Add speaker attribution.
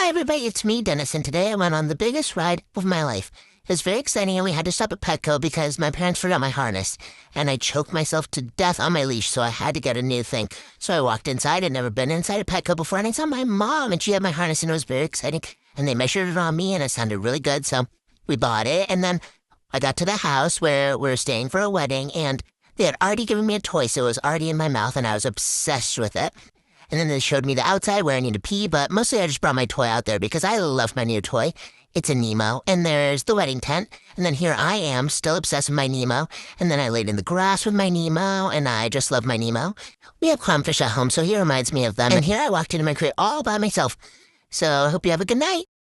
Speaker 1: Hi everybody, it's me, Dennis, and today I went on the biggest ride of my life. It was very exciting and we had to stop at Petco because my parents forgot my harness. And I choked myself to death on my leash, so I had to get a new thing. So I walked inside, I'd never been inside a Petco before, and I saw my mom and she had my harness and it was very exciting. And they measured it on me and it sounded really good, so we bought it. And then I got to the house where we were staying for a wedding and they had already given me a toy, so it was already in my mouth and I was obsessed with it. And then they showed me the outside where I need to pee, but mostly I just brought my toy out there because I love my new toy. It's a Nemo, and there's the wedding tent, and then here I am, still obsessed with my Nemo, and then I laid in the grass with my Nemo, and I just love my Nemo. We have clownfish at home, so he reminds me of them, and here I walked into my crate all by myself. So I hope you have a good night.